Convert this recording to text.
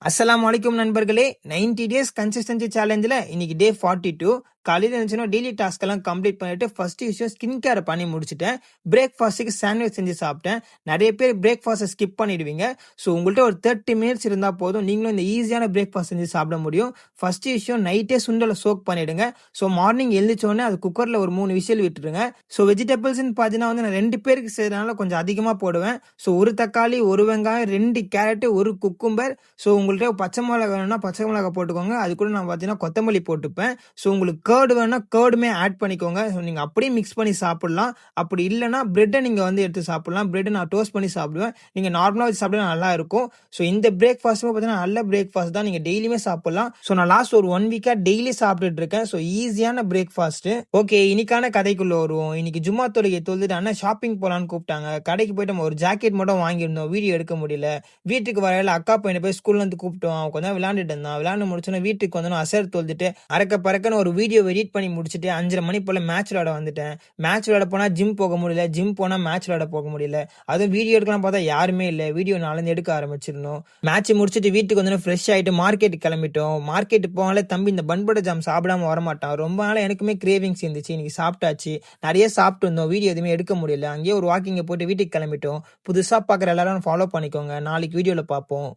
அஸ்ஸலாமு அலைக்கும் நண்பர்களே. 90 டேஸ் கன்சிஸ்டன்சி சேலஞ்சில் இன்னைக்கு டே 42. காலையில் இருந்துச்சுன்னா டெய்லி டாஸ்க் எல்லாம் கம்ப்ளீட் பண்ணிட்டு ஃபர்ஸ்ட் விஷயம் ஸ்கின் கேர் பண்ணி முடிச்சுட்டேன். பிரேக்ஃபாஸ்ட்டுக்கு சாண்ட்விச் செஞ்சு சாப்பிட்டேன். நிறைய பேர் பிரேக்ஃபாஸ்ட்டை ஸ்கிப் பண்ணிடுவீங்க. ஸோ உங்கள்கிட்ட ஒரு 30 மினிட்ஸ் இருந்தால் போதும், நீங்களும் இந்த ஈஸியான பிரேக்ஃபாஸ்ட் செஞ்சு சாப்பிட முடியும். ஃபர்ஸ்ட் விஷயம் நைட்டே சுண்டலை சோக் பண்ணிடுங்க. ஸோ மார்னிங் எழுந்திரிச்சோடனே அது குக்கரில் ஒரு 3 விசில் விட்டுருங்க. ஸோ வெஜிடபிள்ஸ்ன்னு பார்த்தீங்கன்னா நான் 2 பேருக்கு செய்யறதுனால கொஞ்சம் அதிகமாக போடுவேன். ஸோ ஒரு தக்காளி, ஒரு வெங்காயம், 2 கேரட்டு, ஒரு குக்கும்பர். ஸோ உங்கள்கிட்ட பச்சை மிளகா வேணும்னா பச்சை மிளகா போட்டுக்கோங்க. அது கூட நான் பார்த்தீங்கன்னா கொத்தமல்லி போட்டுப்பேன். ஸோ உங்களுக்கு கேர்டு வேணா கேர்டுமே ஆட் பண்ணிக்கோங்க. ஸோ நீங்கள் அப்படியே மிக்ஸ் பண்ணி சாப்பிடலாம். அப்படி இல்லைனா பிரெட்டை நீங்கள் எடுத்து சாப்பிடலாம். பிரெட்டை நான் டோஸ்ட் பண்ணி சாப்பிடுவேன். நீங்கள் நார்மலாக வச்சு சாப்பிட நல்லா இருக்கும். ஸோ இந்த பிரேக்ஃபாஸ்ட்டுமே பார்த்தீங்கன்னா நல்ல பிரேக்ஃபாஸ்ட் தான், நீங்கள் டெய்லியுமே சாப்பிடலாம். ஸோ நான் லாஸ்ட் ஒரு 1 வீக்காக டெய்லி சாப்பிட்டுட்டு இருக்கேன். ஸோ ஈஸியான பிரேக்ஃபாஸ்ட்டு. ஓகே, இன்னைக்கான கதைக்குள்ள வருவோம். இன்னைக்கு ஜும்மா தொழுகை தொழுதுட்டு அண்ணா ஷாப்பிங் போகலான்னு கூப்பிட்டாங்க. கடைக்கு போயிட்டு நம்ம ஒரு ஜாக்கெட் மட்டும் வாங்கியிருந்தோம். வீடியோ எடுக்க முடியல. வீட்டுக்கு வரையில அக்கா பையனை போய் ஸ்கூல்ல இருந்து கூப்பிட்டோம். அவன் கொஞ்சம் விளையாண்டுட்டு இருந்தான். விளையாண்டு முடிச்சோன்னா வீட்டுக்கு வந்து அசர் தொழுதுட்டு அறக்க பறக்கன்னு ஒரு வீடியோ எடிட் பண்ணி முடிச்சுட்டு 5:30 மணி போல மேட்ச் விளையாட வந்துட்டேன். மேட்ச் விளையாட போனா ஜிம் போக முடியல, ஜிம் போனா மேட்ச் விளையாட போக முடியல. அதுவும் வீடியோ எடுக்கலாம் பார்த்தா யாருமே இல்லை. வீடியோ நாலேருந்து எடுக்க ஆரம்பிச்சிருந்தோம். மேட்ச் முடிச்சுட்டு வீட்டுக்கு வந்து ஃப்ரெஷ் ஆகிட்டு மார்க்கெட்டுக்கு கிளம்பிட்டோம். மார்க்கெட்டு போனாலே தம்பி இந்த பண்பட ஜாம் சாப்பிடாம வரமாட்டான். ரொம்ப நாள் எனக்குமே கிரேவிங்ஸ் இருந்துச்சு. இன்னைக்கு சாப்பிட்டாச்சு. நிறைய சாப்பிட்டு இருந்தோம். வீடியோ எதுவுமே எடுக்க முடியல. அங்கேயே ஒரு வாக்கிங்கை போட்டு வீட்டுக்கு கிளம்பிட்டோம். புதுசாக பார்க்குற எல்லாரும் ஃபாலோ பண்ணிக்கோங்க. நாளைக்கு வீடியோவில் பார்ப்போம்.